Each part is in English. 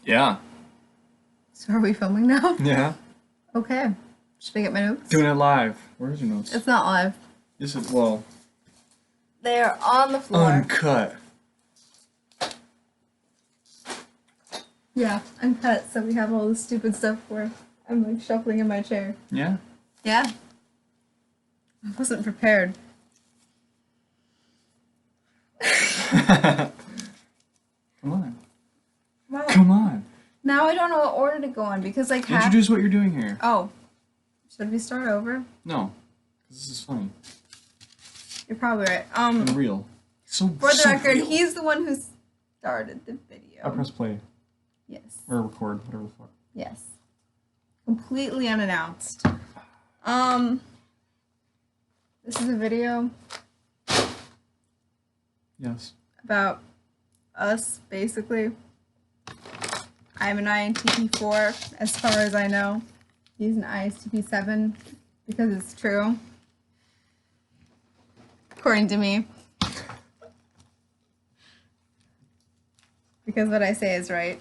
Yeah. So are we filming now? Yeah. Okay. Should I get my notes? Doing it live. Where's your notes? It's not live. This is, well, They're on the floor. uncut. Yeah, uncut, so we have all this stupid stuff where I'm like shuffling in my chair. Yeah. Yeah. I wasn't prepared. Come on. Well, Come on. now I don't know what order to go in because like half. Introduce what you're doing here. Oh. Should we start over? No. 'Cause this is funny. You're probably right. And real. So For the so record, real. he's the one who started the video. I press play. Yes. Or record, whatever the fuck. Yes. Completely unannounced. This is a video Yes. about us, basically. I'm an INTP 4, as far as I know. He's an ISTP 7, because it's true. According to me. Because what I say is right.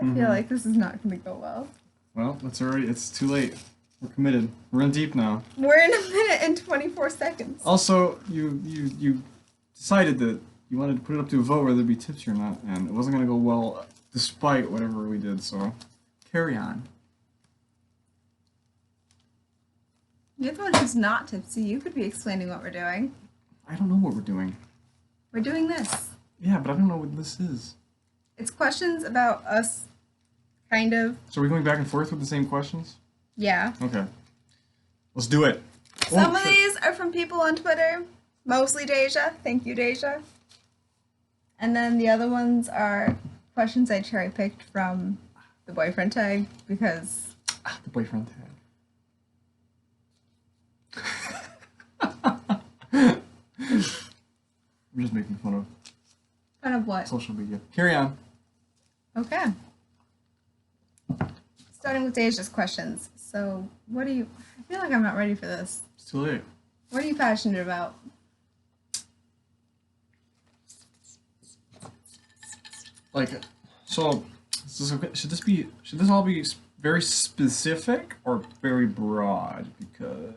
I feel like this is not going to go well. Well, it's too late. We're committed. We're in deep now. We're in a minute and 24 seconds. Also, you decided that you wanted to put it up to a vote whether there'd be tips or not, and it wasn't going to go well despite whatever we did, so carry on. You're the one who's not tipsy. You could be explaining what we're doing. I don't know what we're doing. We're doing this. Yeah, but I don't know what this is. It's questions about us, kind of. So are we going back and forth with the same questions? Yeah. Okay. Let's do it. Some Oh, of shit. these are from people on Twitter. Mostly Deja. Thank you, Deja. And then the other ones are questions I cherry-picked from the boyfriend tag because... The boyfriend tag. I'm just making fun of Kind of what? social media. Carry on. Okay. Starting with Deja's questions. So, what do you... I feel like I'm not ready for this. It's too late. What are you passionate about? Like, so should this all be very specific or very broad? Because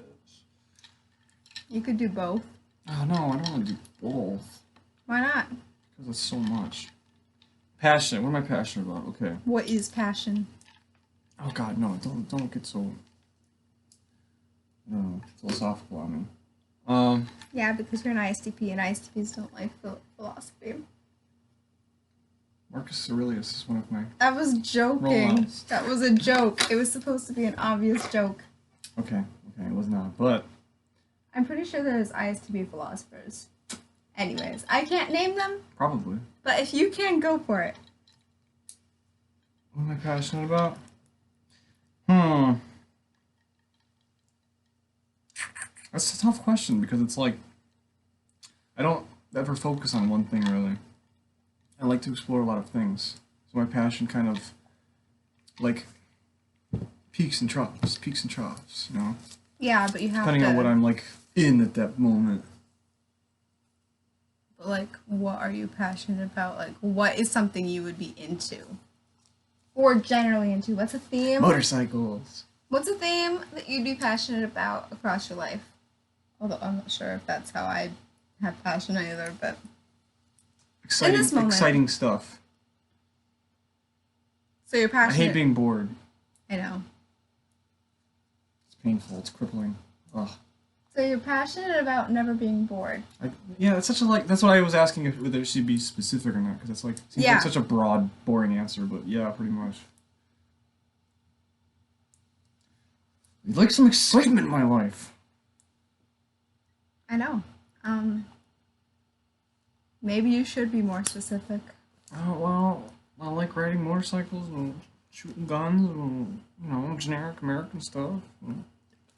You could do both. oh no, I don't want to do both Why not? because it's so much. Passionate. What am I passionate about? Okay. What is passion? Oh God, no! Don't get so philosophical on me. Yeah, because you're an ISTP and ISTPs don't like philosophy. Marcus Aurelius is one of my. I was Roll joking. outs. That was a joke. It was supposed to be an obvious joke. Okay, it was not, but I'm pretty sure there's ISTP philosophers. Anyways, I can't name them, probably. but if you can, go for it. What am I passionate about? That's a tough question because it's like I don't ever focus on one thing really. I like to explore a lot of things. So my passion kind of like peaks and troughs, you know? Yeah, but you have Depending to. on what I'm like in at that moment. Like, what are you passionate about? Like, what is something you would be into? Or generally into? What's a theme? Motorcycles. What's a theme that you'd be passionate about across your life? Although I'm not sure if that's how I have passion either, but this moment. Exciting stuff. so you're I passionate. hate being bored. I know. It's painful, it's crippling. Ugh. So you're passionate about never being bored. Yeah, it's such a that's why I was asking if whether it should be specific or not, because it's like seems Yeah. like such a broad, boring answer, but yeah, pretty much. I'd like some excitement in my life. I know. Maybe you should be more specific. Oh well, I like riding motorcycles and shooting guns and generic American stuff.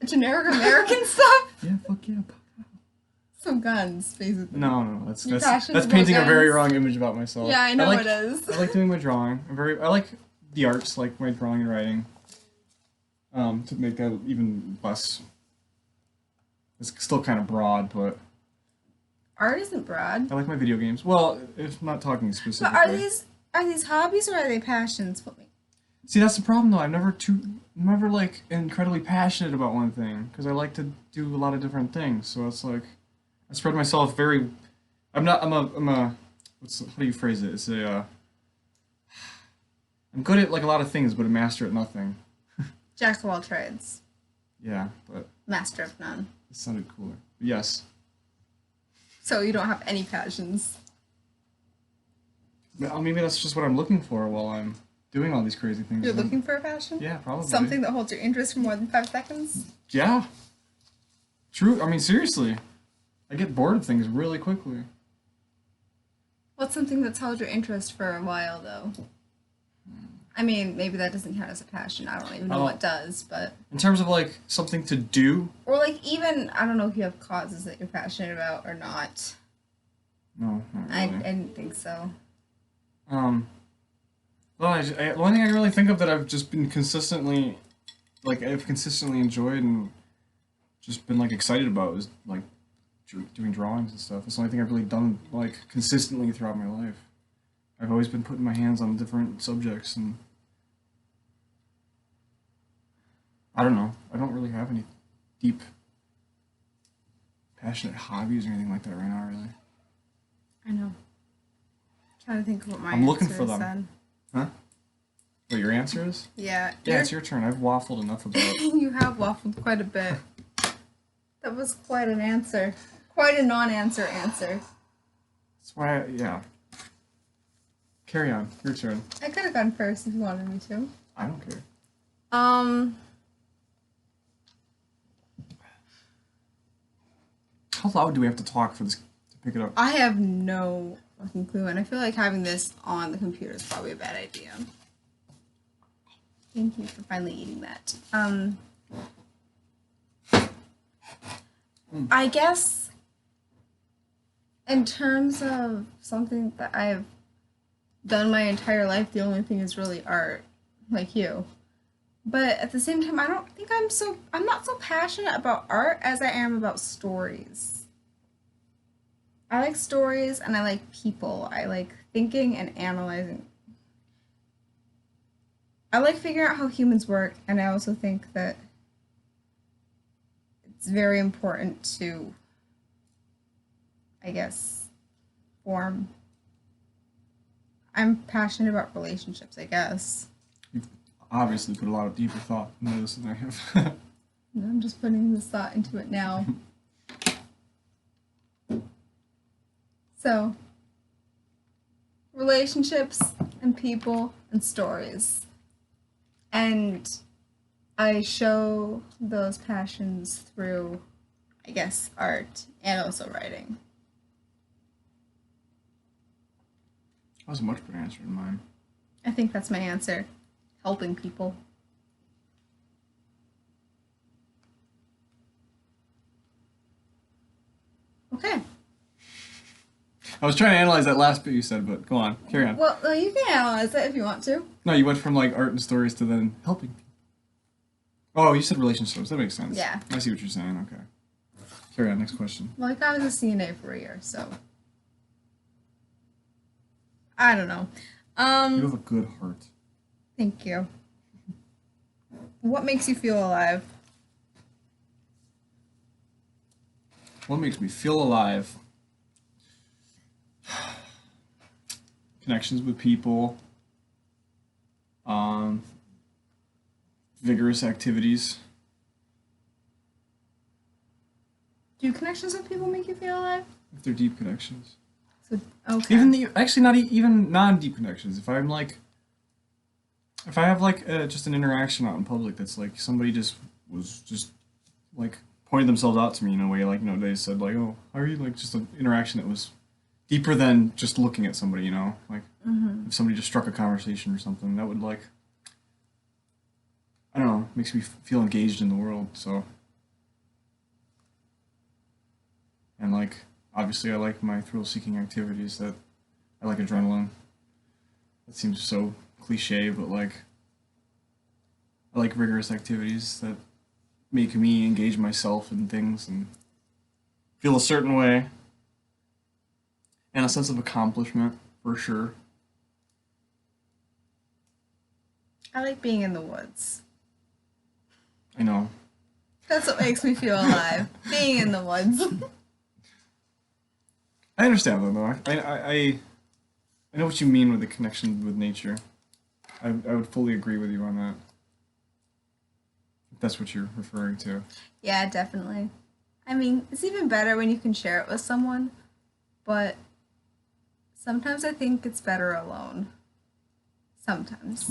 Generic American stuff? Yeah, fuck yeah. So guns, basically. No, that's You're passionate that's about painting a very guns? wrong image about myself. Yeah, I know like, it is. I like doing my drawing. I like the arts, like my drawing and writing. To make that even less. It's still kind of broad, but Art isn't broad. I like my video games. Well, if not talking But specifically. are these hobbies or are they passions? See, that's the problem though. I'm never like incredibly passionate about one thing because I like to do a lot of different things. So it's like I spread myself very. I'm a. How do you phrase it? It's a. I'm good at like a lot of things, but a master at nothing. Jack of all trades, Yeah, but master of none. it sounded cooler. Yes. So you don't have any passions. Well, maybe that's just what I'm looking for while I'm doing all these crazy things. You're looking for a passion? Yeah, probably. Something that holds your interest for more than 5 seconds? Yeah. True. I mean, seriously. I get bored of things really quickly. What's something that's held your interest for a while, though? I mean, maybe that doesn't count as a passion. I don't even know what does, but... In terms of, like, something to do? Or, like, even, I don't know if you have causes that you're passionate about or not. No, not really. I didn't think so. Well, the only thing I can really think of that I've just been consistently, like, I've consistently enjoyed and just been, like, excited about is, like, doing drawings and stuff. It's the only thing I've really done, like, consistently throughout my life. I've always been putting my hands on different subjects, and I don't know. I don't really have any deep, passionate hobbies or anything like that right now, really. I know. Trying to think of what my I'm looking answer for is them. then. Huh? What your answer is? Yeah. Yeah, it's your turn. I've waffled enough about it. You have waffled quite a bit. That was quite an answer. Quite a non-answer answer. That's why, yeah. Carry on. Your turn. I could have gone first if you wanted me to. I don't care. How loud do we have to talk for this to pick it up? I have no fucking clue, and I feel like having this on the computer is probably a bad idea. Thank you for finally eating that. I guess in terms of something that I've done my entire life, the only thing is really art, like you. But at the same time, I don't think I'm not so passionate about art as I am about stories. I like stories and I like people. I like thinking and analyzing. I like figuring out how humans work, and I also think that it's very important to, I guess, form. I'm passionate about relationships, I guess. You've obviously put a lot of deeper thought into this than I have. And I'm just putting this thought into it now. So, relationships and people and stories. And I show those passions through, I guess, art and also writing. That was a much better answer than mine. I think that's my answer. Helping people. Okay. I was trying to analyze that last bit you said, but go on. Carry on. Well, you can analyze it if you want to. No, you went from like art and stories to then helping people. Oh, you said relationships. That makes sense. Yeah. I see what you're saying. Okay. Carry on. Next question. Like, I was a CNA for a year, so. I don't know. You have a good heart. Thank you. What makes you feel alive? What makes me feel alive? Connections with people. Vigorous activities. Do connections with people make you feel alive? If they're deep connections. So, okay. Actually not even non-deep connections. If I have like just an interaction out in public that's like somebody was like pointed themselves out to me in a way, like, they said like, oh, how are you, like just an interaction that was deeper than just looking at somebody, like if somebody just struck a conversation or something, that would like, I don't know, makes me feel engaged in the world. So, and like obviously I like my thrill-seeking activities. That I like adrenaline. That seems so cliche, but like I like rigorous activities that make me engage myself in things and feel a certain way. and a sense of accomplishment for sure. I like being in the woods. I know. That's what makes me feel alive. Being in the woods. I understand that though. I know what you mean with the connection with nature. I would fully agree with you on that. If that's what you're referring to. Yeah, definitely. I mean, it's even better when you can share it with someone, but sometimes I think it's better alone. Sometimes.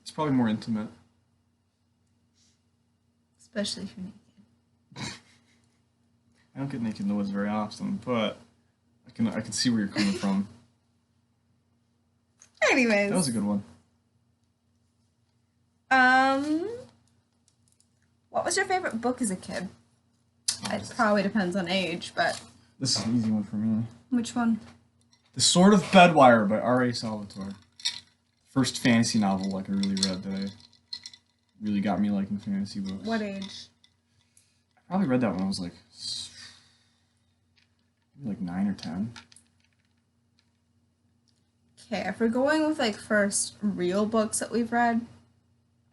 It's probably more intimate. Especially if you're naked. I don't get naked in the woods very often, but I can see where you're coming from. Anyways. That was a good one. What was your favorite book as a kid? It probably depends on age, but This is an easy one for me. which one? The Sword of Bedwire by R.A. Salvatore. First fantasy novel like I really read that I really got me liking fantasy books. What age? I probably read that when I was like 9 or 10. Okay, if we're going with like first real books that we've read,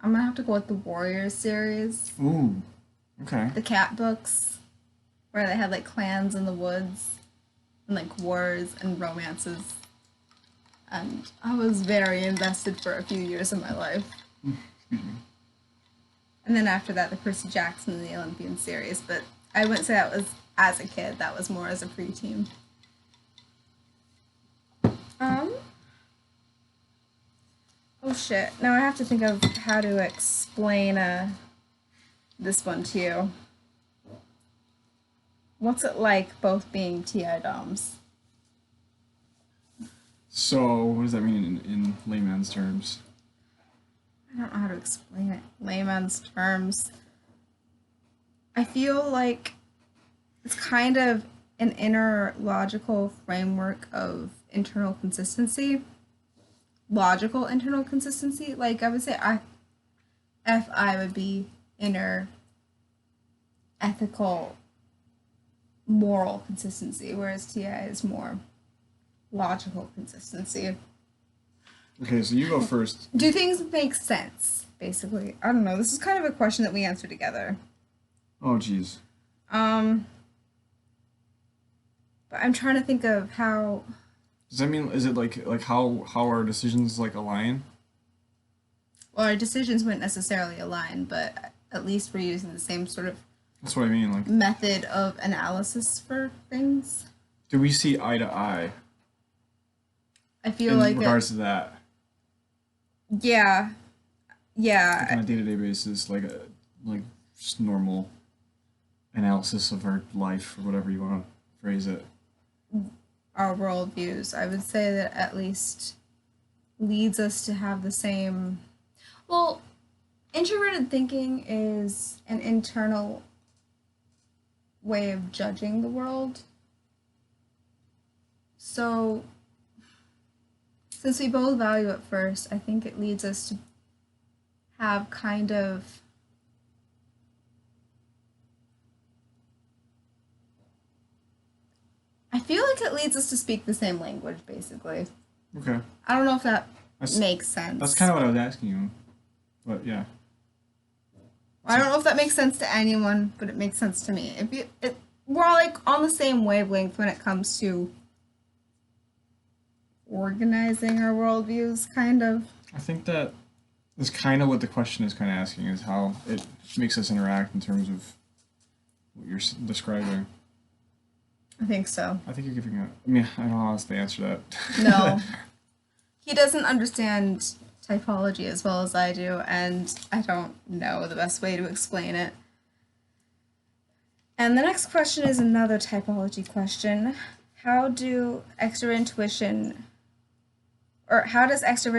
I'm gonna have to go with the Warriors series. Ooh. Okay. The cat books, where they had like clans in the woods and like wars and romances. And I was very invested for a few years of my life. Excuse me. And then after that, the Percy Jackson and the Olympian series. But I wouldn't say that was as a kid. That was more as a preteen. Oh shit. Now I have to think of how to explain this one to you. What's it like both being TI DOMs? So, what does that mean in layman's terms? I don't know how to explain it in layman's terms. I feel like it's kind of an inner logical framework of internal consistency. Logical internal consistency. Like I would say FI would be inner ethical moral consistency, whereas TI is more logical consistency. Okay, so you go first. Do things make sense, basically? I don't know. This is kind of a question that we answer together. Oh, jeez. But I'm trying to think of how. Does that mean, is it like how our decisions like align? Well, our decisions wouldn't necessarily align, but at least we're using the same sort of That's what I mean. Like, method of analysis for things. do we see eye to eye I feel in like regards to that? Yeah. Like on a day-to-day basis, like just normal analysis of our life or whatever you want to phrase it. Our worldviews, I would say that at least leads us to have the same. Well, introverted thinking is an internal way of judging the world. So, since we both value it first, I think it leads us to have kind of I feel like it leads us to speak the same language, basically. Okay. I don't know if that That's, makes sense. That's kind of what I was asking you. But yeah. I don't know if that makes sense to anyone, but it makes sense to me. We're all like on the same wavelength when it comes to organizing our worldviews, kind of. I think that is kind of what the question is kind of asking, is how it makes us interact in terms of what you're describing. I think so. I think you're giving a... I mean, I don't know how else to answer that. No. He doesn't understand typology as well as I do, and I don't know the best way to explain it. And the next question is another typology question. How does extrovert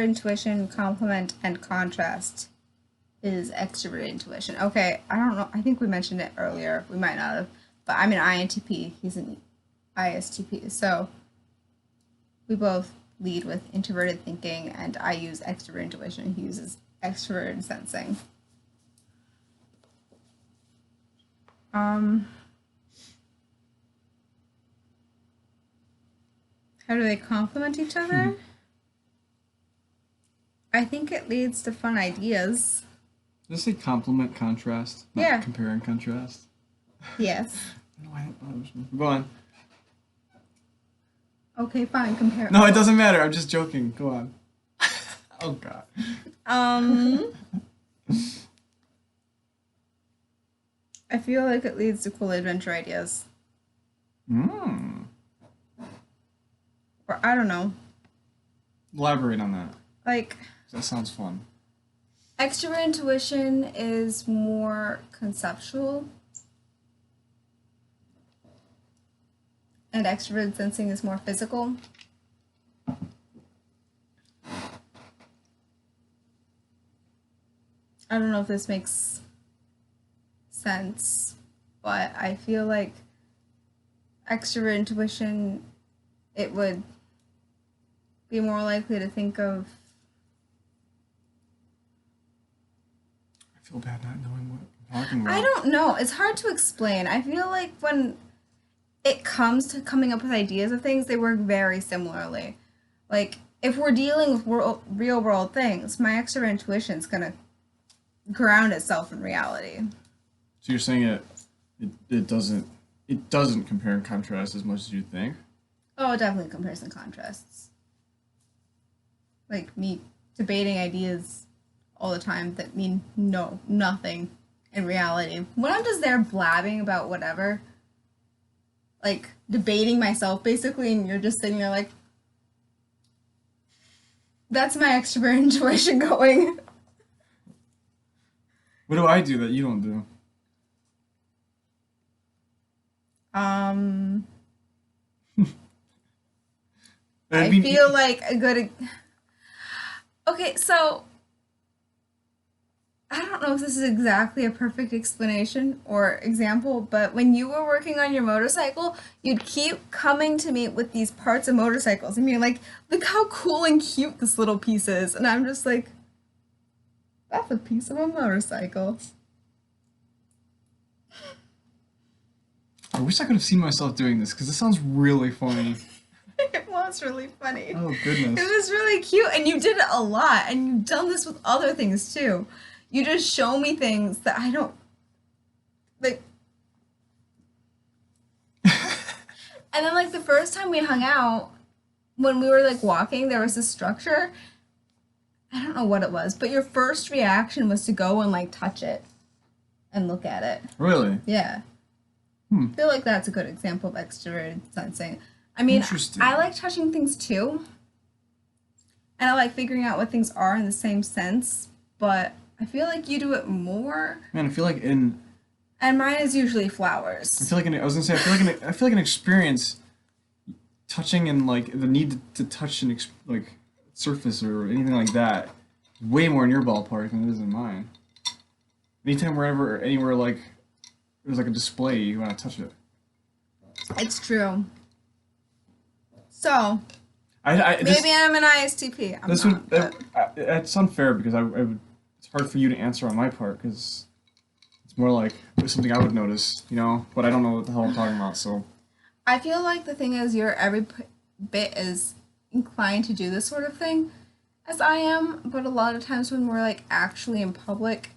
intuition complement and contrast his extrovert intuition? Okay, I don't know. I think we mentioned it earlier. We might not have. But I'm an INTP. He's an ISTP. So we both lead with introverted thinking, and I use extrovert intuition. He uses extroverted sensing. How do they complement each other? I think it leads to fun ideas. Did I say complement contrast? Not Yeah. compare and contrast. Yes. No, I don't. Go on. Okay, fine. Compare. No, it doesn't matter. I'm just joking. Go on. Oh God. I feel like it leads to cool adventure ideas. Hmm. Or I don't know. Elaborate on that. Like, That sounds fun. extrovert intuition is more conceptual, and extrovert sensing is more physical. I don't know if this makes sense, but I feel like extrovert intuition, it would be more likely to think of. I feel bad not knowing what I'm talking about. I don't know. It's hard to explain. I feel like when it comes to coming up with ideas of things, they work very similarly. Like, if we're dealing with real world things, my extrovert intuition is going to ground itself in reality. So you're saying it doesn't compare and contrast as much as you think? Oh, definitely compares and contrasts. Like me debating ideas all the time that mean nothing in reality. When I'm just there blabbing about whatever, like debating myself basically, and you're just sitting there like, that's my extrovert intuition going. What do I do that you don't do? I mean, feel like a good. Okay, so I don't know if this is exactly a perfect explanation or example, but when you were working on your motorcycle, you'd keep coming to me with these parts of motorcycles and you're like, look how cool and cute this little piece is. And I'm just like, that's a piece of a motorcycle. I wish I could have seen myself doing this because this sounds really funny. It was really funny. Oh goodness. It was really cute, and you did it a lot, and you've done this with other things too. You just show me things that I don't like. And then, like, the first time we hung out, when we were like walking, there was this structure. I don't know what it was, but your first reaction was to go and like touch it and look at it. Really? Yeah. Hmm. I feel like that's a good example of extroverted sensing. I mean, Interesting. I like touching things too. And I like figuring out what things are in the same sense, but I feel like you do it more. Man, I feel like in. And mine is usually flowers. I feel like I was gonna say I feel like an experience touching and like the need to touch an like surface or anything like that is way more in your ballpark than it is in mine. Anytime wherever anywhere like there's like a display, you want to touch it. It's true. So Maybe maybe I'm an ISTP. It's unfair because it's hard for you to answer on my part because it's more like it's something I would notice, you know, but I don't know what the hell I'm talking about. So I feel like the thing is you're every bit as inclined to do this sort of thing as I am, but a lot of times when we're like actually in public,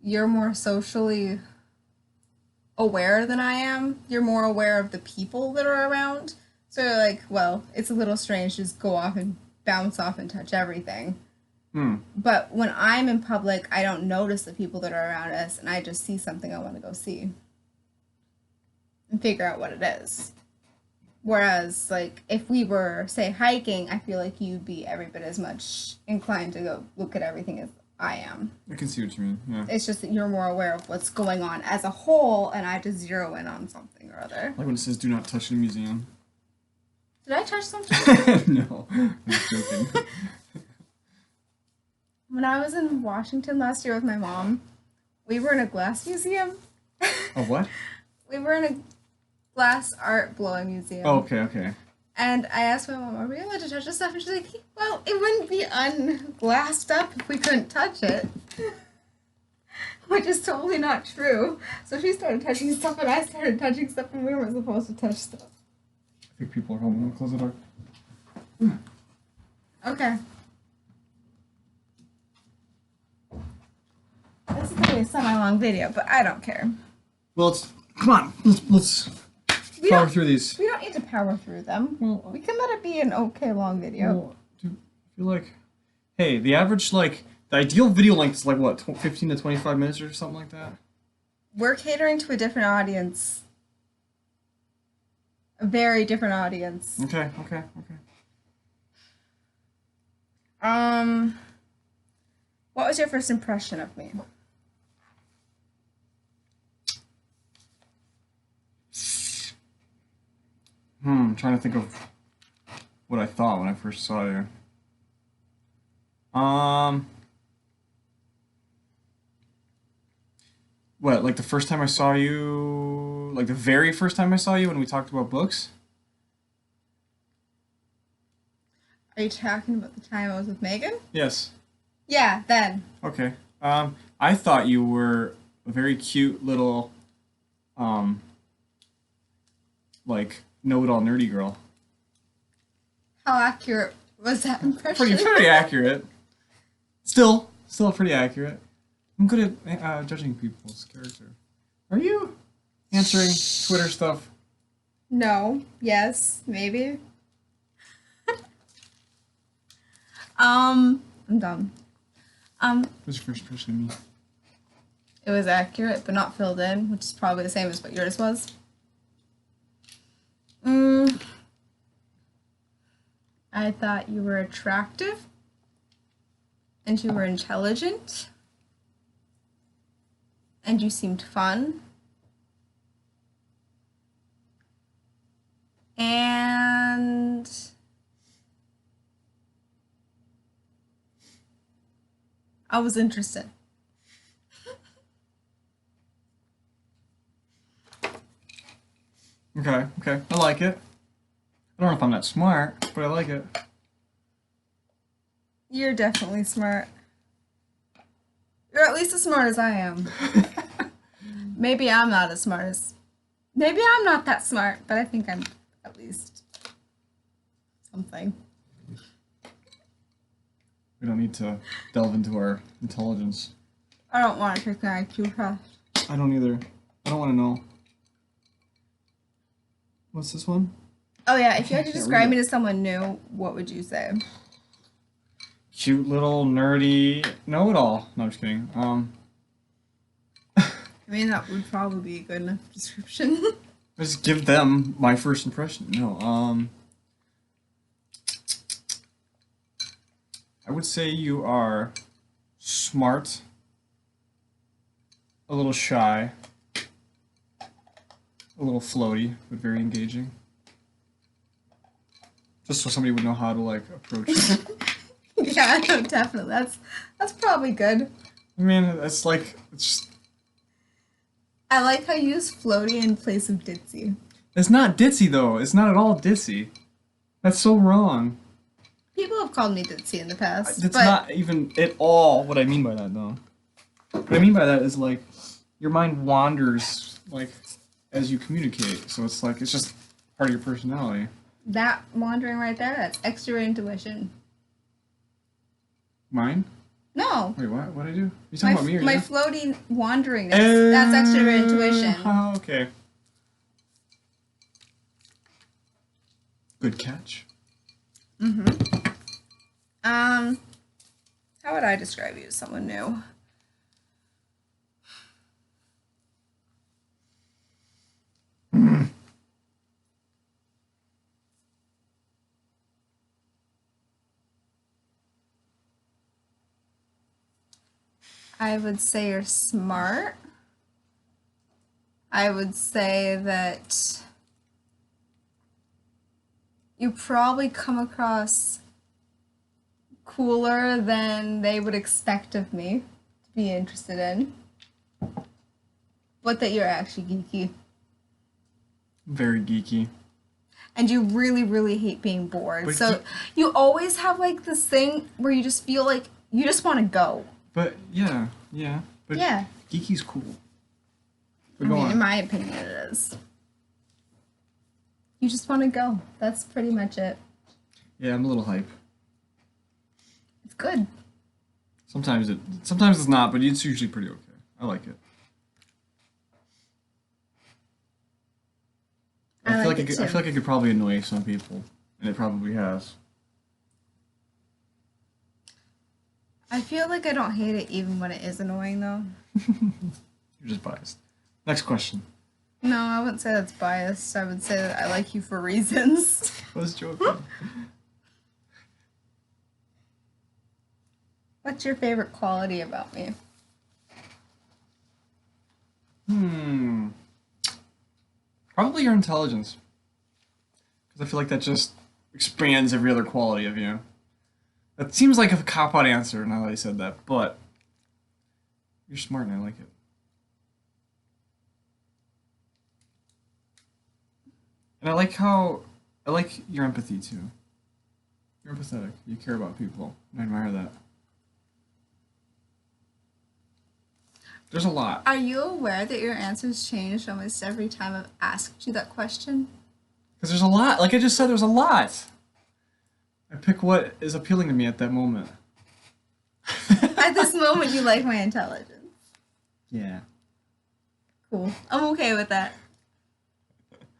you're more socially aware than I am. You're more aware of the people that are around. So you're like, well, it's a little strange to just go off and bounce off and touch everything. But when I'm in public, I don't notice the people that are around us, and I just see something I want to go see and figure out what it is. Whereas, like, if we were, say, hiking, I feel like you'd be every bit as much inclined to go look at everything as I am. I can see what you mean. Yeah. It's just that you're more aware of what's going on as a whole, and I just zero in on something or other. Like when it says "Do not touch in a museum." Did I touch something? No, I'm just joking. When I was in Washington last year with my mom, we were in a glass museum. A what? We were in a glass art blowing museum. Oh, okay. And I asked my mom, are we allowed to touch this stuff? And she's like, well, it wouldn't be unglassed up if we couldn't touch it. Which is totally not true. So she started touching stuff and I started touching stuff and we weren't supposed to touch stuff. I think people are home. Close the door. Okay. This is gonna be a semi-long video, but I don't care. Well, come on. Let's power through these. We don't need to power through them. Well, We can let it be an okay long video. Well, dude, I feel like, hey, the average the ideal video length is like what, 15 to 25 minutes or something like that. We're catering to a different audience. A very different audience. Okay. What was your first impression of me? I'm trying to think of what I thought when I first saw you. What, like the first time I saw you, like the very first time I saw you when we talked about books? Are you talking about the time I was with Megan? Yes. Yeah, then. Okay. I thought you were a very cute little, like, know-it-all nerdy girl. How accurate was that impression? Pretty accurate. Still pretty accurate. I'm good at judging people's character. Are you answering Twitter stuff? No. Yes. Maybe. I'm done. What's your first impression of me? It was accurate, but not filled in, which is probably the same as what yours was. I thought you were attractive, and you were intelligent, and you seemed fun, and I was interested. Okay. I like it. I don't know if I'm that smart, but I like it. You're definitely smart. You're at least as smart as I am. Maybe I'm not as smart as... Maybe I'm not that smart, but I think I'm at least something. We don't need to delve into our intelligence. I don't want to take an IQ test. I don't either. I don't want to know. What's this one? Oh yeah, if you had to Can't describe read me it. to someone new, what would you say? Cute little nerdy know-it-all. No, I'm just kidding. I mean, that would probably be a good enough description. Just give them my first impression. No, I would say you are smart, a little shy, a little floaty, but very engaging. Just so somebody would know how to like approach you. Yeah, no, definitely. That's probably good. I mean, it's like it's I like how you use floaty in place of ditzy. it's not ditzy though. It's not at all ditzy. That's so wrong. People have called me ditzy in the past. That's but not even at all what I mean by that though. What I mean by that is like your mind wanders like as you communicate. So it's like it's just part of your personality. that wandering right there, that's extra intuition. Mine? No. Wait, what? What did I do? You talking about me or my you? floaty wandering, that's extra intuition. Oh, okay. Good catch. How would I describe you as someone new? I would say you're smart. I would say that you probably come across cooler than they would expect of me to be interested in. But that you're actually geeky. Very geeky. And you really, really hate being bored. But So you always have like this thing where you just feel like you just want to go. But yeah. But Yeah. geeky's cool. But I go mean, on. in my opinion, it is. You just want to go. That's pretty much it. Yeah, I'm a little hype. It's good. Sometimes it's not, but it's usually pretty okay. I like it. I like it I too. feel like it could probably annoy some people, and it probably has. I feel like I don't hate it even when it is annoying though. You're just biased. Next question. No, I wouldn't say that's biased. I would say that I like you for reasons. I was joking. What's your favorite quality about me? Probably your intelligence. Because I feel like that just expands every other quality of you. That seems like a cop-out answer now that I said that, but you're smart and I like it. And I like your empathy too. You're empathetic. You care about people. I admire that. There's a lot. Are you aware that your answers changed almost every time I've asked you that question? Because there's a lot. Like I just said, there's a lot. I pick what is appealing to me at that moment. At this moment, you like my intelligence. Yeah. Cool. I'm okay with that.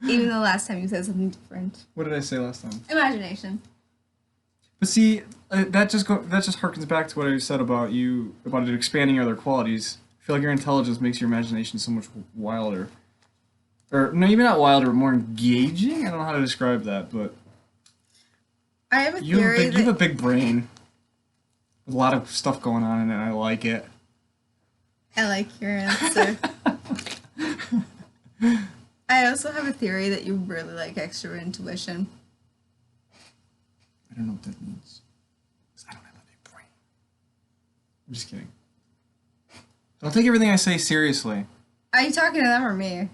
Even though last time you said something different. What did I say last time? Imagination. But see, that just harkens back to what I said about you about it expanding your other qualities. I feel like your intelligence makes your imagination so much wilder. Or no, maybe not wilder, but more engaging. I don't know how to describe that, but I have a theory you have a big brain with a lot of stuff going on in it. And I like it. I like your answer. I also have a theory that you really like extra intuition. I don't know what that means. 'Cause I don't have a big brain. I'm just kidding. Don't take everything I say seriously. Are you talking to them or me?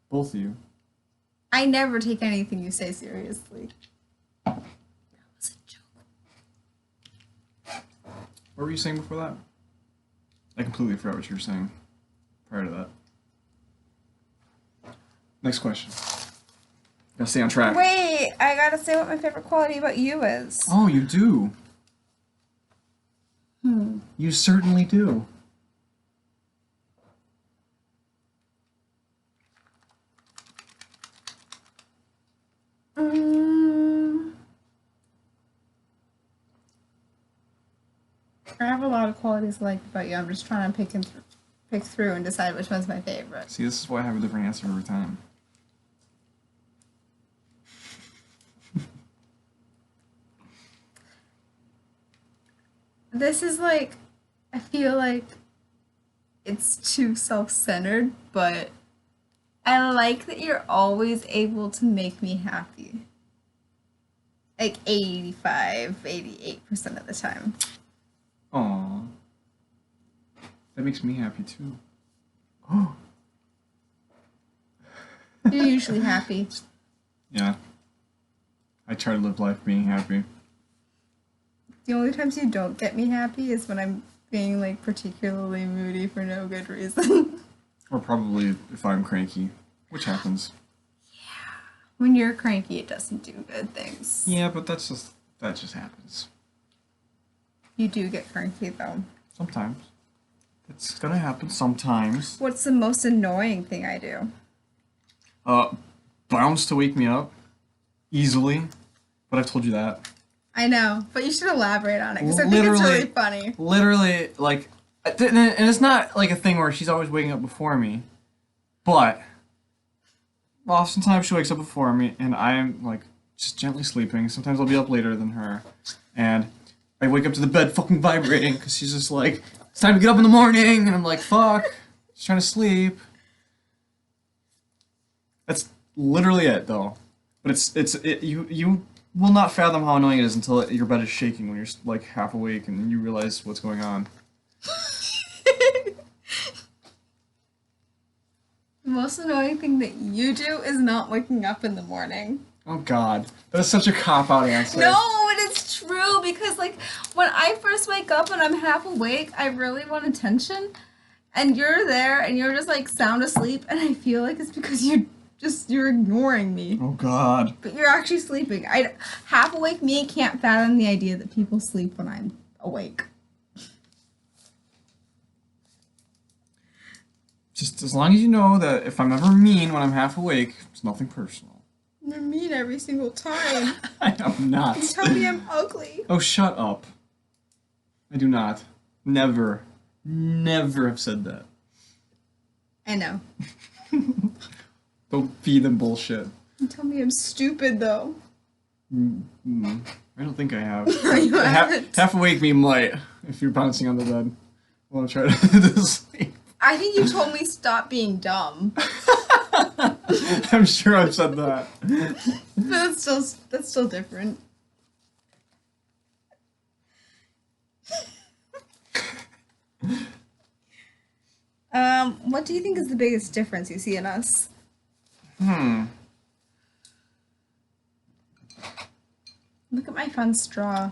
Both of you. I never take anything you say seriously. That was a joke. What were you saying before that? I completely forgot what you were saying prior to that. Next question. Gotta stay on track. Wait, I gotta say what my favorite quality about you is. Oh, you do. You certainly do. I have a lot of qualities I like about you. I'm just trying to pick through and decide which one's my favorite. See, this is why I have a different answer every time. This is like, I feel like it's too self-centered, but I like that you're always able to make me happy. Like 88% of the time. Aw. That makes me happy too. Oh. You're usually happy. Yeah. I try to live life being happy. The only times you don't get me happy is when I'm being like particularly moody for no good reason. Or probably if I'm cranky, which happens. When you're cranky, it doesn't do good things. Yeah, but that just happens. You do get cranky though. Sometimes. It's gonna happen sometimes. What's the most annoying thing I do? Bounce to wake me up. Easily. But I've told you that. I know, but you should elaborate on it because I think it's really funny. Literally, like, and it's not like a thing where she's always waking up before me, but oftentimes she wakes up before me and I'm like just gently sleeping. Sometimes I'll be up later than her, and I wake up to the bed fucking vibrating because she's just like, it's time to get up in the morning, and I'm like, fuck, just trying to sleep. That's literally it, though. But you will not fathom how annoying it is until your bed is shaking when you're like half awake and you realize what's going on. The most annoying thing that you do is not waking up in the morning. Oh God, that's such a cop-out answer. No, but it's true because like when I first wake up and I'm half awake, I really want attention, and you're there and you're just like sound asleep, and I feel like it's because you Just you're ignoring me. Oh God. But you're actually sleeping. Half awake me can't fathom the idea that people sleep when I'm awake. Just as long as you know that if I'm ever mean when I'm half awake, it's nothing personal. You're mean every single time. I am not. You tell me I'm ugly. Oh, shut up. I do not. Never. Never have said that. I know. Don't feed them bullshit. You tell me I'm stupid, though. I don't think I have. You haven't. Half awake me might, if you're bouncing on the bed. I want to try to sleep. I think you told me stop being dumb. I'm sure I've said that. But that's still different. What do you think is the biggest difference you see in us? Look at my fun straw.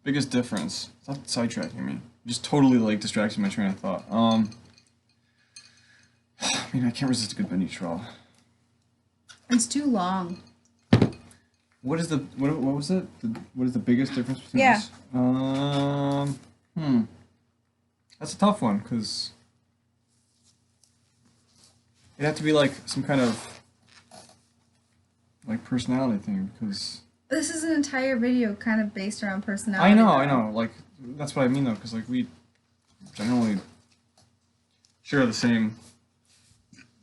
Biggest difference. Stop sidetracking me. Just totally like distracting my train of thought. I mean, I can't resist a good bendy straw. It's too long. What is the what was it? What is the biggest difference between Yeah. us? That's a tough one because it'd have to be like some kind of like personality thing because This is an entire video kind of based around personality. I know. Like that's what I mean though, because like we generally share the same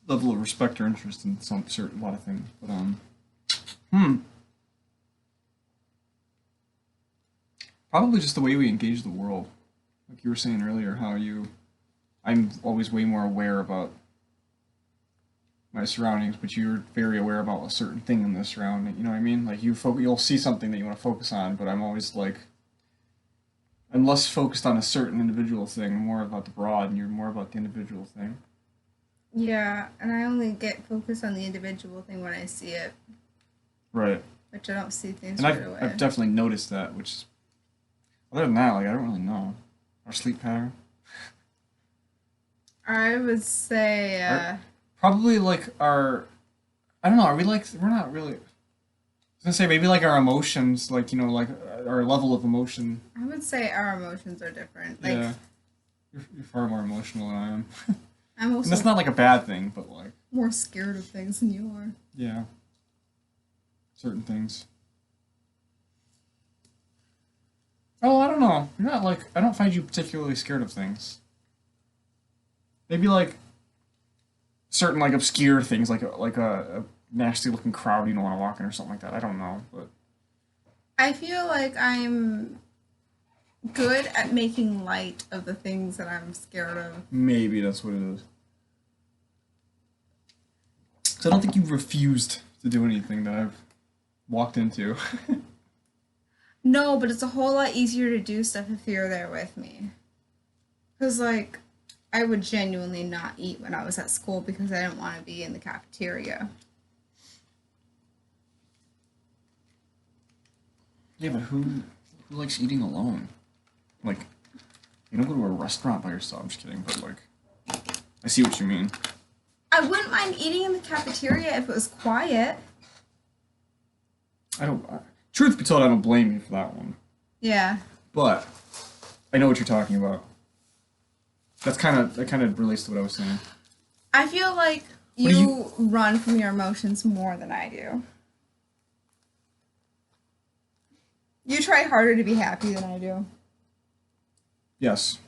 level of respect or interest in some certain lot of things. But probably just the way we engage the world. Like you were saying earlier, I'm always way more aware about my surroundings, but you're very aware about a certain thing in the surrounding. You know what I mean? Like you'll see something that you want to focus on, but I'm always like, I'm less focused on a certain individual thing, more about the broad, and you're more about the individual thing. Yeah, and I only get focused on the individual thing when I see it. Right. Which I don't see things And right away. I've definitely noticed that, which, other than that, like, I don't really know. Our sleep pattern. I would say, Probably, like, I don't know, we're not really, I was gonna say, maybe, like, our emotions, like, you know, like, our level of emotion. I would say our emotions are different. Like, Yeah. You're far more emotional than I am. I'm And also that's not, like, a bad thing, but, like, more scared of things than you are. yeah. Certain things. Oh, I don't know. You're not, like, I don't find you particularly scared of things. Maybe, like, certain, like, obscure things, like a nasty looking crowd you don't want to walk in or something like that. I don't know, but I feel like I'm good at making light of the things that I'm scared of. maybe that's what it is. So I don't think you've refused to do anything that I've walked into. No, but it's a whole lot easier to do stuff if you're there with me. Because, like, I would genuinely not eat when I was at school because I didn't want to be in the cafeteria. Yeah, but who likes eating alone? Like, you don't go to a restaurant by yourself. I'm just kidding, but like, I see what you mean. I wouldn't mind eating in the cafeteria if it was quiet. Truth be told, I don't blame you for that one. Yeah. But I know what you're talking about. That kind of relates to what I was saying. I feel like you run from your emotions more than I do. You try harder to be happy than I do. Yes.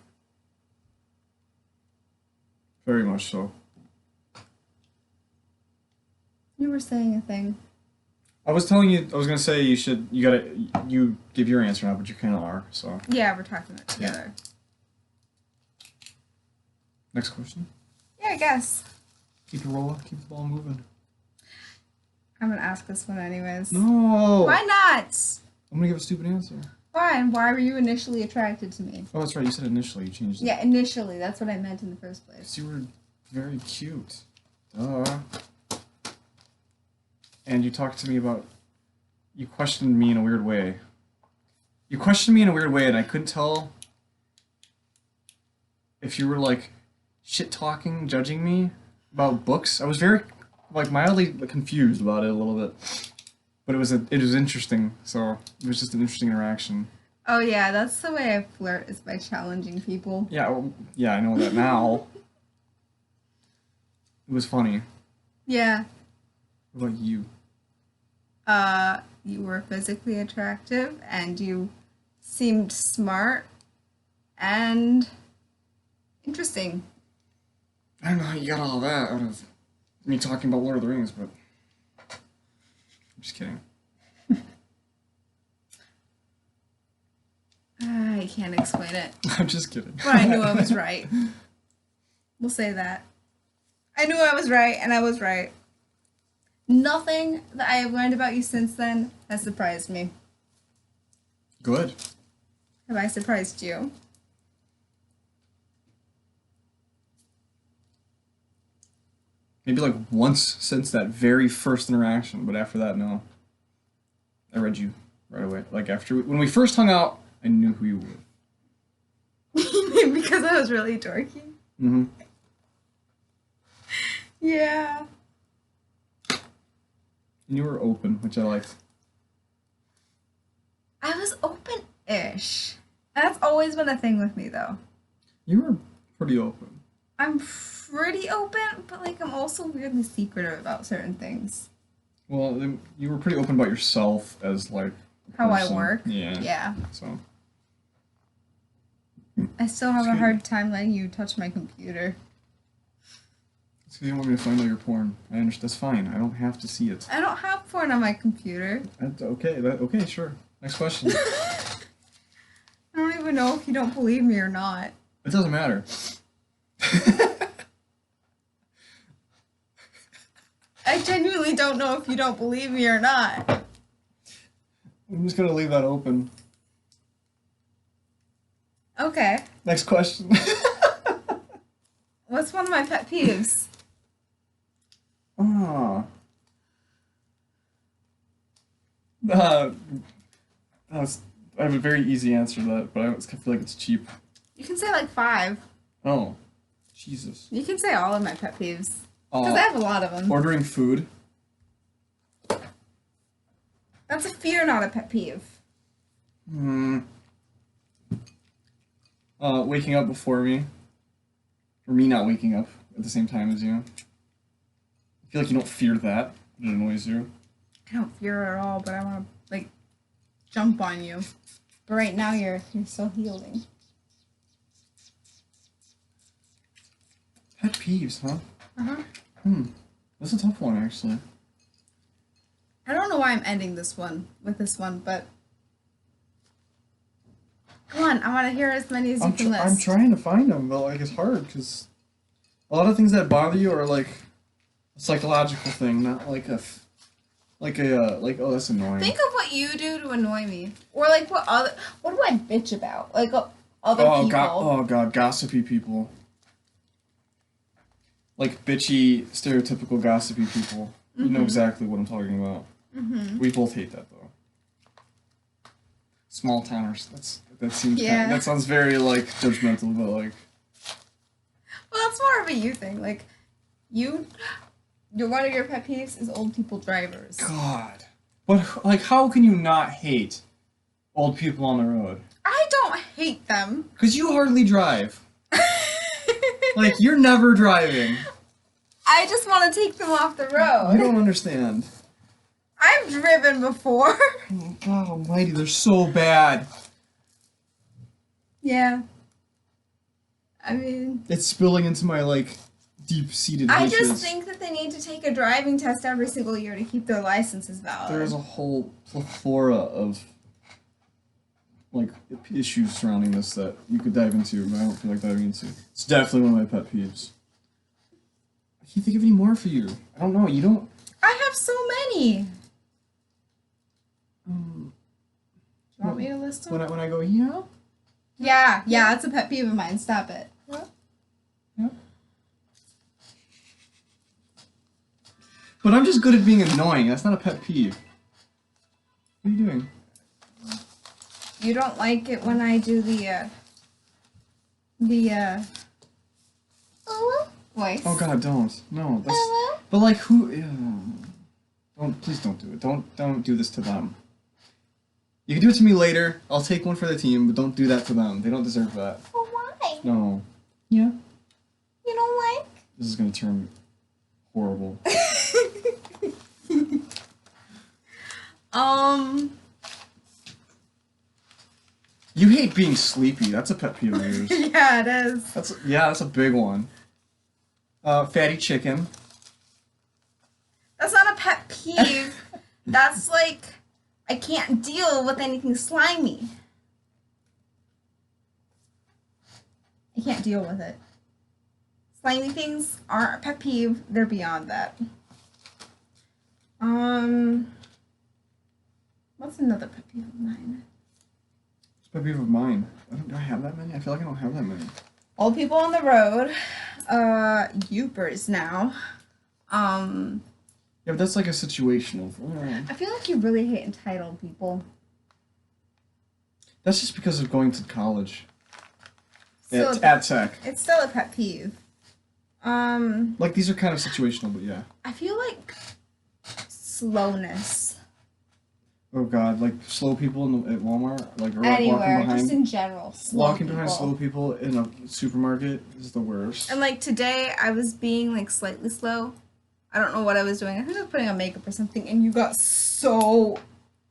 Very much so. You were saying a thing. I was telling you, I was gonna say you give your answer now, but you kind of are, so. Yeah, we're talking it together. Next question. Yeah, I guess. Keep it rolling, keep the ball moving. I'm gonna ask this one anyways. No! Why not? I'm gonna give a stupid answer. Fine. Why were you initially attracted to me? Oh, that's right, you said initially, you changed it. Yeah, initially. That's what I meant in the first place. 'Cause you were very cute. Duh. And you talked to me about, you questioned me in a weird way. You questioned me in a weird way and I couldn't tell if you were like shit talking, judging me about books. I was very like mildly confused about it a little bit, but it was interesting. So it was just an interesting interaction. Oh yeah, that's the way I flirt is by challenging people. Yeah, well, yeah, I know that now. It was funny. Yeah. What about you? You were physically attractive and you seemed smart and interesting. I don't know how you got all that out of me talking about Lord of the Rings, but I'm just kidding. I can't explain it. I'm just kidding. But I knew I was right. We'll say that. I knew I was right, and I was right. Nothing that I have learned about you since then has surprised me. Good. Have I surprised you? Maybe like once since that very first interaction, but after that, no. I read you right away. Like when we first hung out, I knew who you were. Because I was really dorky. Mm-hmm. Yeah. And you were open, which I liked. I was open-ish. That's always been a thing with me, though. You were pretty open. I'm pretty open, but like I'm also weirdly secretive about certain things. Well, then you were pretty open about yourself as like a How I person. work. Yeah. Yeah. So. I still have a Excuse hard time letting you touch my computer. It's because you don't want me to find all your porn. I understand. That's fine. I don't have to see it. I don't have porn on my computer. That's okay. Okay, sure. Next question. I don't even know if you don't believe me or not. It doesn't matter. I genuinely don't know if you don't believe me or not. I'm just gonna leave that open. Okay. Next question. What's one of my pet peeves? Ah. I have a very easy answer to that, but I feel like it's cheap. You can say like 5. Oh, Jesus. You can say all of my pet peeves. Because I have a lot of them. Ordering food. That's a fear, not a pet peeve. Waking up before me. Or me not waking up at the same time as you. I feel like you don't fear that. It annoys you. I don't fear it at all, but I want to like jump on you. But right now you're still healing. Pet peeves, huh? Uh-huh. That's a tough one, actually. I don't know why I'm ending this one with this one, but come on, I want to hear as many as you can list. I'm trying to find them, but like it's hard because a lot of things that bother you are like a psychological thing, not like like oh that's annoying. Think of what you do to annoy me, or like what do I bitch about? Like other people. God, gossipy people. Like bitchy, stereotypical gossipy people. You know exactly what I'm talking about. We both hate that though. Small towners. That seems that sounds very like judgmental, but like. Well, that's more of a you thing. Like, one of your pet peeves is old people drivers. God, but like, how can you not hate old people on the road? I don't hate them. Cause you hardly drive. Like you're never driving. I just want to take them off the road. You don't understand. I've driven before. Oh, God almighty, they're so bad. Yeah. I mean... It's spilling into my, like, deep-seated I hatred. just think that they need to take a driving test every single year to keep their licenses valid. There's a whole plethora of, like, issues surrounding this that you could dive into, but I don't feel like diving into. It's definitely one of my pet peeves. I can't think of any more for you. I don't know, you don't... I have so many. Do you want me to list them? When I go, yeah? Yeah, that's a pet peeve of mine. Stop it. Yeah. But I'm just good at being annoying. That's not a pet peeve. What are you doing? You don't like it when I do the voice. Oh God, don't. No, that's. But like, who? Yeah. Don't, please don't do it. Don't do this to them. You can do it to me later. I'll take one for the team, but don't do that to them. They don't deserve that. Well, why? No. Yeah. You don't like? This is gonna turn horrible. You hate being sleepy. That's a pet peeve of yours. Yeah, it is. That's a big one. Fatty chicken. That's not a pet peeve. That's like, I can't deal with anything slimy. I can't deal with it. Slimy things aren't a pet peeve. They're beyond that. What's another pet peeve of mine? It's a pet peeve of mine. Do I have that many? I feel like I don't have that many. Old people on the road. Youpers now. Yeah, but that's like a situational. I feel like you really hate entitled people. That's just because of going to college. Still At Tech. It's still a pet peeve. Like, these are kind of situational, but yeah. I feel like slowness. Oh God, like slow people at Walmart, like or Anywhere, walking behind. just in general. Walking behind slow people in a supermarket is the worst. And like today, I was being like slightly slow. I don't know what I was doing. I think I was putting on makeup or something, and you got so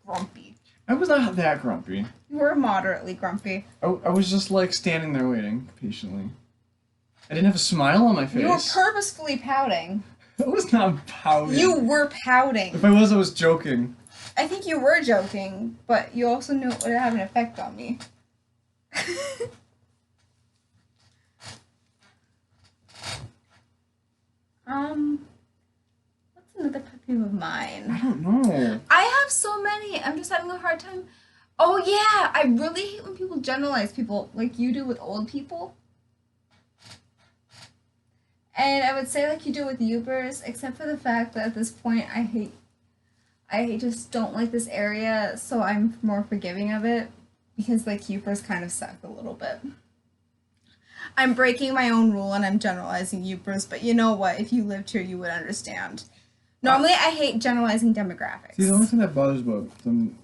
grumpy. I was not that grumpy. You were moderately grumpy. I was just like standing there waiting patiently. I didn't have a smile on my face. You were purposefully pouting. I was not pouting. You were pouting. If I was joking. I think you were joking, but you also knew it would have an effect on me. What's another pet peeve of mine? I don't know. I have so many. I'm just having a hard time. Oh yeah, I really hate when people generalize people like you do with old people. And I would say like you do with Ubers, except for the fact that at this point I just don't like this area, so I'm more forgiving of it because like Ubers kind of suck a little bit. I'm breaking my own rule and I'm generalizing Ubers, but you know what? If you lived here, you would understand. Normally, I hate generalizing demographics. See, the only thing that bothers about them,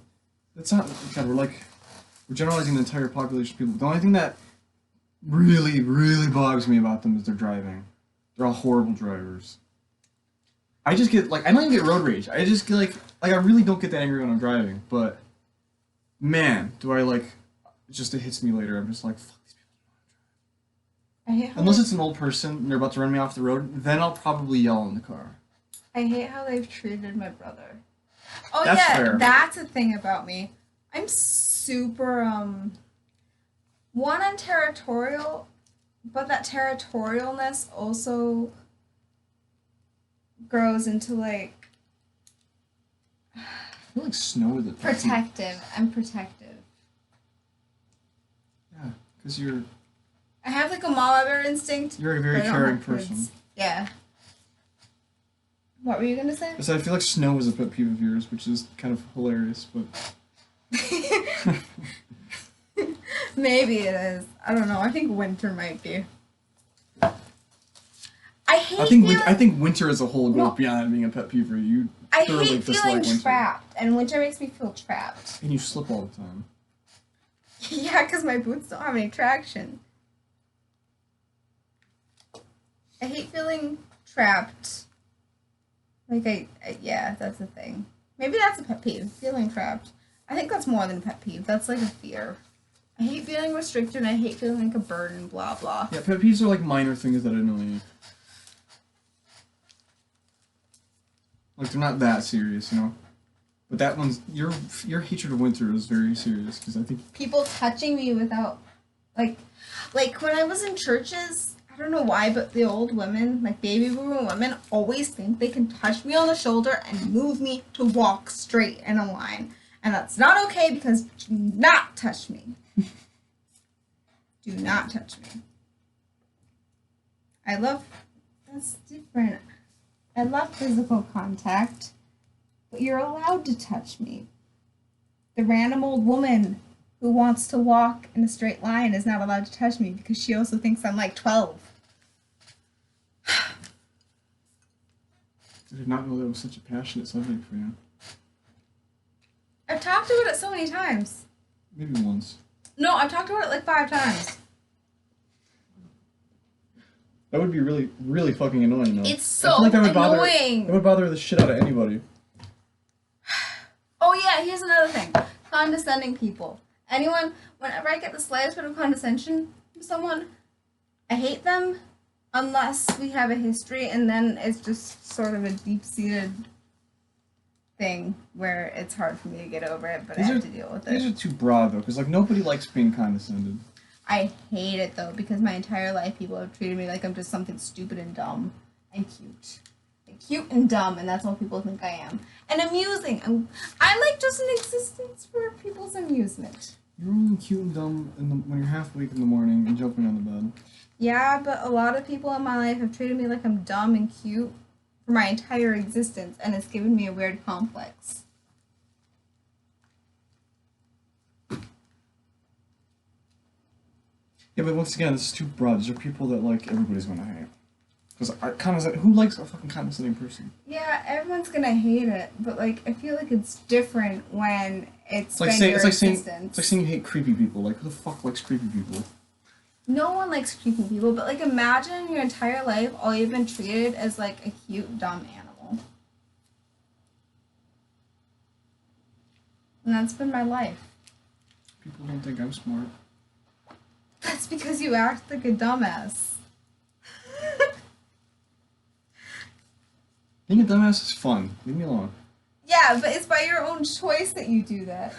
it's not, God, we're generalizing the entire population of people. The only thing that really, really bugs me about them is their driving. They're all horrible drivers. I just get, like, I don't even get road rage. I just get, like, I really don't get that angry when I'm driving, but, man, do I, like, it hits me later. I'm just like, fuck these people. I hate how Unless it's an old person and they're about to run me off the road, then I'll probably yell in the car. I hate how they've treated my brother. Oh That's yeah, fair. that's a thing about me. I'm super I'm territorial, but that territorialness also grows into like I feel like snow is a protective. I'm protective. Yeah, because you're I have like a mama bear instinct. a very but I don't caring have kids. person. Yeah. What were you gonna say? So I feel like snow is a pet peeve of yours, which is kind of hilarious, but Maybe it is. I don't know. I think winter might be. I think winter as a whole goes beyond being a pet peeve for you. I thoroughly hate dislike feeling winter. trapped, and winter makes me feel trapped. And you slip all the time. Yeah, because my boots don't have any traction. I hate feeling trapped. Like, yeah, that's a thing. Maybe that's a pet peeve, feeling trapped. I think that's more than a pet peeve. That's like a fear. I hate feeling restricted, and I hate feeling like a burden, blah, blah. Yeah, pet peeves are like minor things that annoy you. Like, they're not that serious, you know? But that one's, your hatred of winter is very serious, because I think... People touching me without, like when I was in churches, I don't know why, but the old women, like baby boomer women, always think they can touch me on the shoulder and move me to walk straight in a line. And that's not okay, because do not touch me. Do not touch me. That's different. I love physical contact, but you're allowed to touch me. The random old woman who wants to walk in a straight line is not allowed to touch me because she also thinks I'm like 12. I did not know that was such a passionate subject for you. I've talked about it so many times. Maybe once. No, I've talked about it like 5 times. That would be really, really fucking annoying, though. It's so that would annoying. That would bother the shit out of anybody. Oh yeah, here's another thing. Condescending people. Whenever I get the slightest bit of condescension from someone, I hate them unless we have a history, and then it's just sort of a deep-seated thing where it's hard for me to get over it, but I have to deal with it. These are too broad, though, because, like, nobody likes being condescended. I hate it, though, because my entire life people have treated me like I'm just something stupid and dumb and cute. Cute and dumb, and that's all people think I am. And amusing. I'm like just an existence for people's amusement. You're only cute and dumb when you're half awake in the morning and jumping on the bed. Yeah, but a lot of people in my life have treated me like I'm dumb and cute for my entire existence, and it's given me a weird complex. Yeah, but once again, this is too broad. These are people that, like, everybody's gonna hate. Because who likes a fucking condescending person? Yeah, everyone's gonna hate it, but like I feel like it's different when it's like been your existence. It's like saying you hate creepy people. Like, who the fuck likes creepy people? No one likes creepy people, but like imagine your entire life all you've been treated as like a cute, dumb animal. And that's been my life. People don't think I'm smart. That's because you act like a dumbass. Being a dumbass is fun. Leave me alone. Yeah, but it's by your own choice that you do that.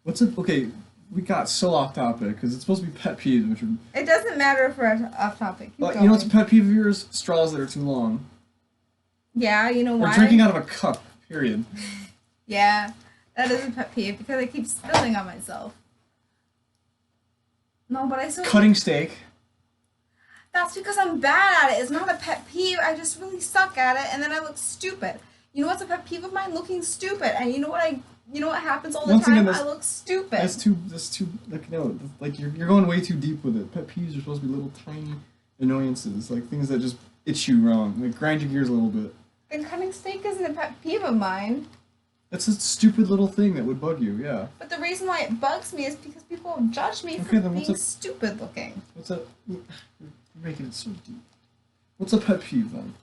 Okay, we got so off topic, because it's supposed to be pet peeves, which are... It doesn't matter if we're off topic. Keep going. You know what's a pet peeve of yours? Straws that are too long. Yeah, you know why? Or drinking out of a cup, period. Yeah, that is a pet peeve, because I keep spilling on myself. No, but I still... Cutting steak. That's because I'm bad at it. It's not a pet peeve. I just really suck at it, and then I look stupid. You know what's a pet peeve of mine? Looking stupid. And you know what happens all the time? I look stupid. That's too like, no, like you're going way too deep with it. Pet peeves are supposed to be little tiny annoyances, like things that just itch you wrong, like grind your gears a little bit. Then cutting steak isn't a pet peeve of mine. That's a stupid little thing that would bug you, yeah. But the reason why it bugs me is because people judge me for being stupid looking. You're making it so deep. What's a pet peeve then?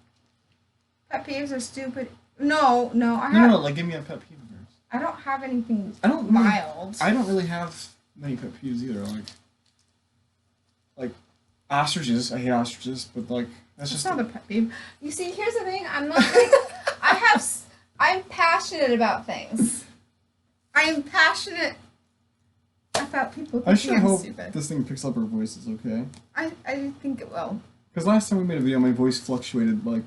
Pet peeves are stupid. No, like give me a pet peeve of yours. I don't have anything mild. I don't really have many pet peeves either. Like ostriches. I hate ostriches, but like that's not a pet peeve. You see, here's the thing. I'm not like I'm passionate about things. I am passionate about people thinking I sure hope stupid. This thing picks up our voices, okay? I think it will. Because last time we made a video, my voice fluctuated, like...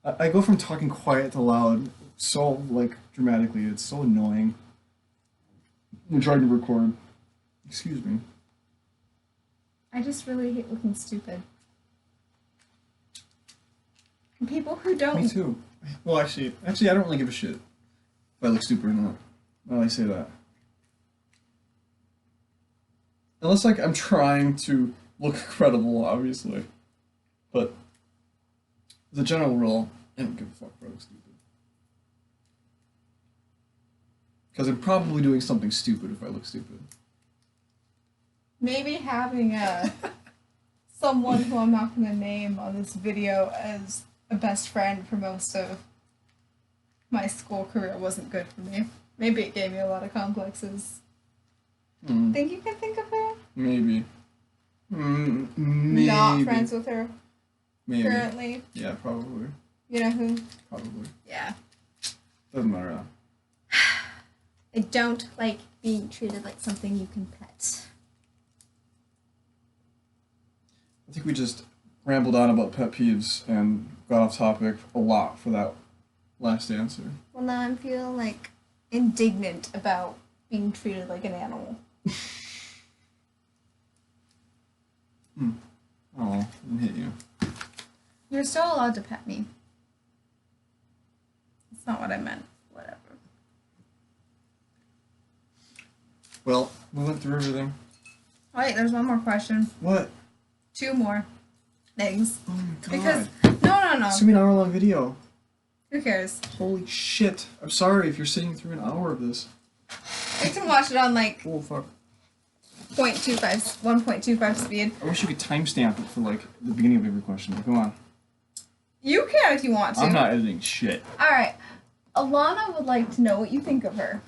I go from talking quiet to loud so, like, dramatically. It's so annoying. I'm trying to record. Excuse me. I just really hate looking stupid. And people who don't... Me too. Well, actually, I don't really give a shit if I look stupid or not. Well, I say that. Unless, like, I'm trying to look credible, obviously. But, as a general rule, I don't give a fuck if I look stupid. Because I'm probably doing something stupid if I look stupid. Maybe having someone who I'm not going to name on this video as a best friend for most of my school career wasn't good for me. Maybe it gave me a lot of complexes. Think you can think of her? Maybe. Maybe. Not friends with her? Maybe. Currently? Yeah, probably. You know who? Probably. Yeah. Doesn't matter though. I don't like being treated like something you can pet. I think we just rambled on about pet peeves and got off topic a lot for that last answer. Well, now I'm feeling like indignant about being treated like an animal. Oh, I didn't hit you. You're still allowed to pet me. That's not what I meant. Whatever. Well, we went through everything. Wait, there's one more question. What? 2 more things. Oh my god. Because No. It's gonna be an hour-long video. Who cares? Holy shit. I'm sorry if you're sitting through an hour of this. I can watch it on like Oh, fuck. 1.25 speed. I wish you could timestamp it for, like, the beginning of every question. But come on. You can if you want to. I'm not editing shit. Alright. Alana would like to know what you think of her.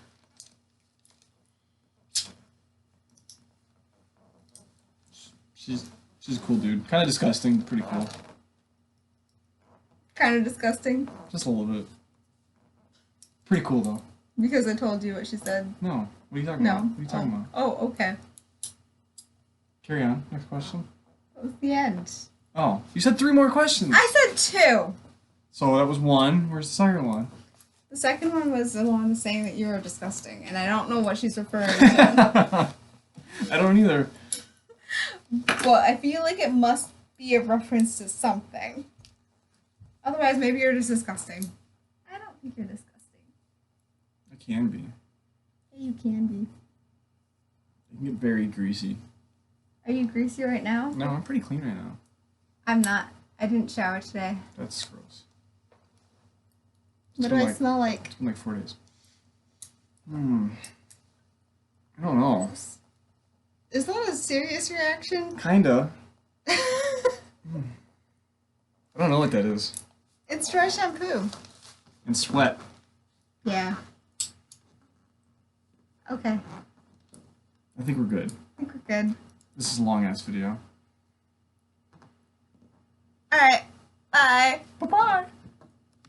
She's a cool dude. Kind of disgusting, but pretty cool. Kind of disgusting. Just a little bit. Pretty cool, though. Because I told you what she said. No. What are you talking about? What are you talking about? Oh, okay. Carry on. Next question. That was the end. Oh, you said 3 more questions. I said 2. So that was 1. Where's the second one? The second one was the one saying that you were disgusting, and I don't know what she's referring to. I don't either. Well, I feel like it must be a reference to something. Otherwise, maybe you're just disgusting. I don't think you're disgusting. I can be. Yeah, you can be. I can get very greasy. Are you greasy right now? No, I'm pretty clean right now. I'm not. I didn't shower today. That's gross. What do I smell like? It's been like 4 days. I don't know. Is that a serious reaction? Kinda. I don't know what that is. It's dry shampoo. And sweat. Yeah. Okay. I think we're good. I think we're good. This is a long ass video. Alright. Bye. Bye bye.